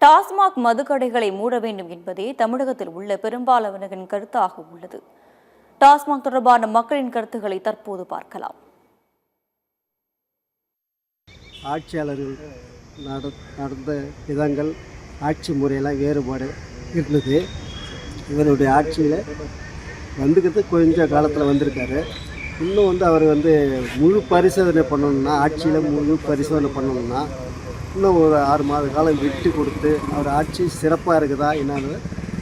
டாஸ்மாக் மதுக்கடைகளை மூட வேண்டும் என்பதே தமிழகத்தில் உள்ள பெரும்பாலானவர்களின் கருத்தாக உள்ளது. டாஸ்மாக் தொடர்பான மக்களின் கருத்துக்களை தற்போது பார்க்கலாம். ஆட்சியாளர்கள் நடந்த விதங்கள், ஆட்சி முறையெல்லாம் வேறுபாடு இருந்தது. இவருடைய ஆட்சியில் வந்துக்கிறது கொஞ்சம் காலத்தில் வந்திருக்காரு. இன்னும் அவர் முழு பரிசோதனை பண்ணணும்னா, ஆட்சியில் முழு பரிசோதனை பண்ணணும்னா இன்னும் ஒரு 6 மாத காலம் விட்டு கொடுத்து அவர் ஆட்சி சிறப்பாக இருக்குதா என்னன்னு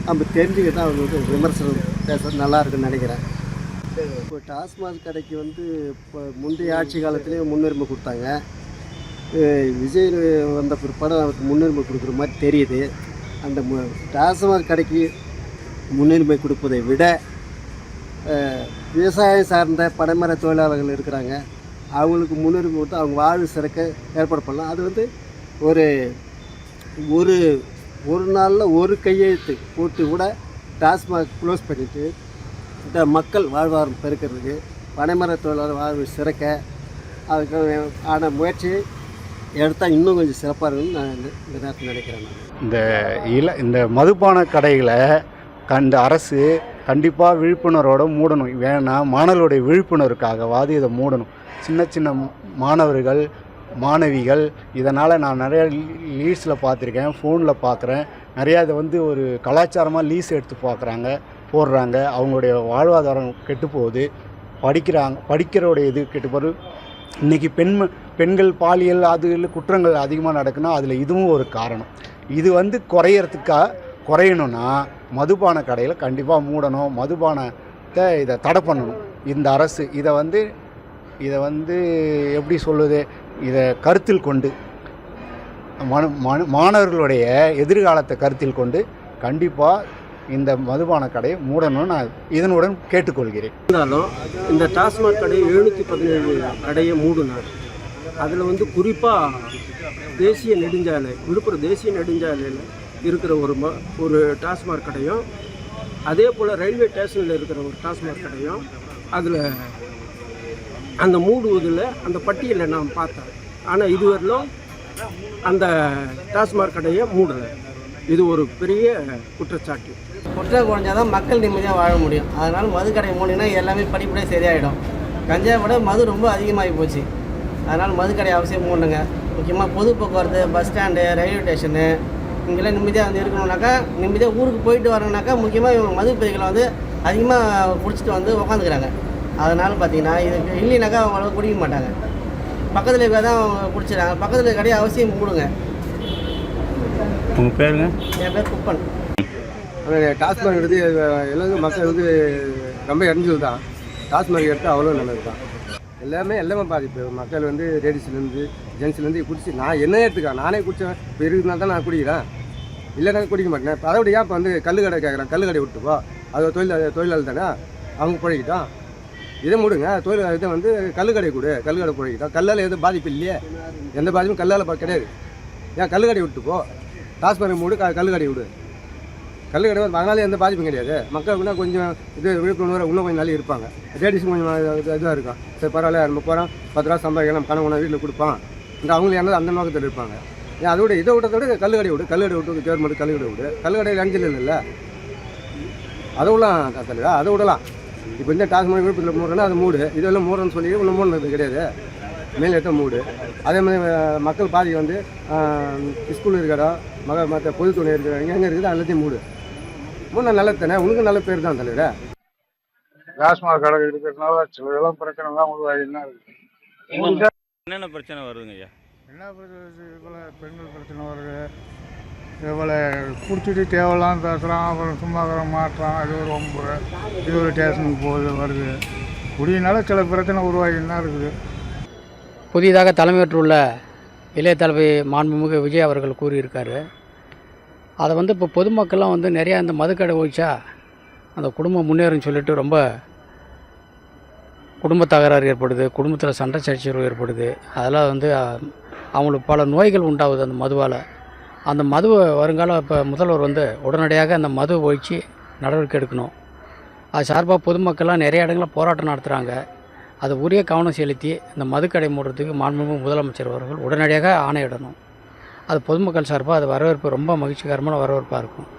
நம்ம தெரிஞ்சுக்கிட்டு அவர் விமர்சனம் பேசுறது நல்லா இருக்குன்னு நினைக்கிறேன். இப்போ டாஸ்மாக் கடைக்கு இப்போ முந்தைய ஆட்சி காலத்துலேயே முன்னுரிமை கொடுத்தாங்க. விஜய் வந்த பிற்பாடு அவருக்கு முன்னுரிமை கொடுக்குற மாதிரி தெரியுது. அந்த டாஸ்மாக் கடைக்கு முன்னுரிமை கொடுப்பதை விட விவசாயம் சார்ந்த பனைமர தொழிலாளர்கள் இருக்கிறாங்க, அவங்களுக்கு முன்னுரிமை கொடுத்து அவங்க வாழ்வு சிறக்க ஏற்பாடு பண்ணலாம். அது ஒரு ஒரு ஒரு நாளில் ஒரு கையெழுத்து போட்டு கூட டாஸ்மாக் க்ளோஸ் பண்ணிவிட்டு இந்த மக்கள் வாழ்வாரம் பெருக்கிறதுக்கு, பனைமர தொழிலாளர் வாழ்வு சிறக்க அதுக்கு ஆன முயற்சி எடுத்தால் இன்னும் கொஞ்சம் சிறப்பாக இருக்குன்னு நான் இந்த நேரத்தில் நினைக்கிறேன். இந்த மதுபான கடைகளை கண்ட அரசு கண்டிப்பாக விழிப்புணர்வோடு மூடணும். வேணா மாணவர்களுடைய விழிப்புணர்வுக்காகவாது இதை மூடணும். சின்ன சின்ன மாணவர்கள், மாணவிகள் இதனால் நான் நிறையா லீஸில் பார்த்துருக்கேன், ஃபோனில் பார்க்குறேன். நிறையா இதை ஒரு கலாச்சாரமாக லீஸ் எடுத்து போடுறாங்க. அவங்களுடைய வாழ்வாதாரம் கெட்டு போகுது. படிக்கிறோடைய இது கெட்டு போகுது. இன்றைக்கி பெண்கள் பாலியல் குற்றங்கள் அதிகமாக நடக்குன்னா அதில் இதுவும் ஒரு காரணம். இது குறையணும்னா மதுபான கடையில் கண்டிப்பாக மூடணும். மதுபானத்தை இதை தடை பண்ணணும் இந்த அரசு. இதை எப்படி சொல்லுது, இதை கருத்தில் கொண்டு மாணவர்களுடைய எதிர்காலத்தை கருத்தில் கொண்டு கண்டிப்பாக இந்த மதுபான கடையை மூடணும்னு நான் இதனுடன் கேட்டுக்கொள்கிறேன். இருந்தாலும் இந்த டாஸ்மாக் கடை 717 கடையை மூடினார். அதில் குறிப்பாக தேசிய நெடுஞ்சாலை, விழுப்புரம் தேசிய நெடுஞ்சாலையில் இருக்கிற ஒரு டாஸ்மாக் கடையும், அதே போல் ரயில்வே ஸ்டேஷனில் இருக்கிற ஒரு டாஸ்மாக் கடையும் அதில் அந்த மூடுவதில் அந்த பட்டியலை நான் பார்த்தேன். ஆனால் இதுவரையிலும் அந்த டாஸ்மாக் கடையை மூடலை. இது ஒரு பெரிய குற்றச்சாட்டு. குற்றம் குறைஞ்சாதான் மக்கள் நிம்மதியாக வாழ முடியும். அதனால் மதுக்கடை மூடினா எல்லாமே படிப்படியாக சரியாயிடும். கஞ்சா விட மது ரொம்ப அதிகமாகி போச்சு. அதனால் மதுக்கடை அவசியம் மூடணுங்க. முக்கியமாக பொது போக்குவரத்து, பஸ் ஸ்டாண்டு, ரயில்வே ஸ்டேஷனு இங்கெல்லாம் நிம்மதியாக இருக்கணும்னாக்கா, நிம்மதியாக ஊருக்கு போயிட்டு வரணுனாக்கா முக்கியமாக இவங்க மது பைகளை அதிகமாக குடிச்சிட்டு உட்காந்துக்கிறாங்க. அதனால் பார்த்தீங்கன்னா இது இல்லைனாக்கா அவங்கள குடிக்க மாட்டாங்க. பக்கத்தில் இருக்க தான் அவங்க குடிச்சிடறாங்க. பக்கத்தில் இருக்க கடையை அவசியம் மூடுங்க. உங்கள் பேருங்க? என் பேர் குப்பன். டாஸ்மாக் எடுத்து எல்லாருக்கும் மக்கள் ரொம்ப இறஞ்சது தான். டாஸ்மாக் எடுத்து அவ்வளோ நல்லது தான். எல்லாமே பாதிப்பு. மக்கள் லேடிஸ்லேருந்து ஜென்ஸ்லேருந்து குடிச்சு, நான் என்ன எடுத்துக்கேன், நானே குடித்தேன். இப்போ இருக்கிறதுனால தான் நான் குடிக்கிறேன், இல்லைனா குடிக்க மாட்டேன். இப்போ அதோட ஏன் இப்போ கல்லுக்கடை கேட்குறேன், கல்லுக்கடை விட்டுப்போ, அது தொழிலாளர் தானே, அவங்க பிழைக்கிட்டோம். இதை மூடுங்க. இதை கல்லுக்கடை கல்லுக்கடை பிழைக்கிட்டோம். கல்லால் எதுவும் பாதிப்பு இல்லையே, எந்த பாதிப்பும் கல்லால் கிடையாது. ஏன் கல்லுக்கடை விட்டுப்போ, டாஸ்மாக் மூடு, கல்லுக்கடை விடு. கல்லுக்கடை அதனால எந்த பாதிப்பும் கிடையாது. மக்களுக்குன்னா கொஞ்சம் விழிப்புணர்வு இன்னும் கொஞ்சம் நாள் இருப்பாங்க. லேடிஸும் கொஞ்சம் இதாக இருக்கும். சரி பரவாயில்ல, நம்ம போகிறோம், 10 ரூபா சம்பாதிக்கலாம், கணவனை வீட்டில் கொடுப்பான், அவங்களுக்கு என்ன அந்த நோக்கத்தில் இருப்பாங்க. ஏன் அதோட இதை விட்டதோட கல்லுக்கடை விடு கவர்மெண்ட் கல்லுக்கடை விடு. கல்லுக்கடை அஞ்சல் இல்லைல்ல, அதை விடலாம் தலைவா, அதை விடலாம். இப்போ இந்த டாஸ்மாக் விழுப்புரத்தில் மூடுறேன்னா அது மூடு, இதெல்லாம் மூடுறேன்னு சொல்லி இன்னும் மூடுறது கிடையாது. மேலே எடுத்தால் மூடு. அதே மாதிரி மக்கள் பாதி ஸ்கூல் இருக்கிற மற்ற பொதுத்துறை இருக்கிற எங்கே இருக்குது எல்லாத்தையும் மூடு. நல்லது தானே, உனக்கு நல்ல பேர் தான் தலைவர். டாஸ்மாக் கடை இருக்கிறதுனால இதெல்லாம் பிரச்சனைலாம் உருவாகினா இருக்குது. என்னென்ன பிரச்சனை வருதுங்க ஐயா? என்ன பிரச்சனை? இவ்வளோ பெண்கள் பிரச்சனை வருது. இவ்வளோ குடிச்சிட்டு தேவையில்லாம் பேசுகிறான், அப்புறம் சும்மா மாட்டுறான். இது ஒரு ஒம்பு, இது ஒரு ஸ்டேஷனுக்கு வருது. குடியினால சில பிரச்சனை உருவாகினா இருக்குது. புதிதாக தலைமையேற்றுள்ள இளைய தலைமை மாண்புமிகு விஜய் அவர்கள் கூறியிருக்காரு. அதை இப்போ பொதுமக்கள்லாம் நிறையா இந்த மதுக்கடை ஒழிச்சா அந்த குடும்பம் முன்னேறும்னு சொல்லிட்டு ரொம்ப குடும்ப தகராறு ஏற்படுது, குடும்பத்தில் சண்டை சச்சரவு ஏற்படுது. அதெல்லாம் அவங்களுக்கு பல நோய்கள் உண்டாகுது அந்த மதுவால். அந்த மதுவை வருங்காலம் இப்போ முதல்வர் உடனடியாக அந்த மது ஒழித்து நடவடிக்கை எடுக்கணும். அது சார்பாக பொதுமக்கள்லாம் நிறைய இடங்களில் போராட்டம் நடத்துகிறாங்க. அது உரிய கவனம் செலுத்தி இந்த மதுக்கடை மூடுறதுக்கு மாண்புமிகு முதலமைச்சர் அவர்கள் உடனடியாக ஆணையிடணும். அது பொதுமக்கள் சார்பாக அது வரவேற்பு ரொம்ப மகிழ்ச்சிகரமான வரவேற்பாக இருக்கும்.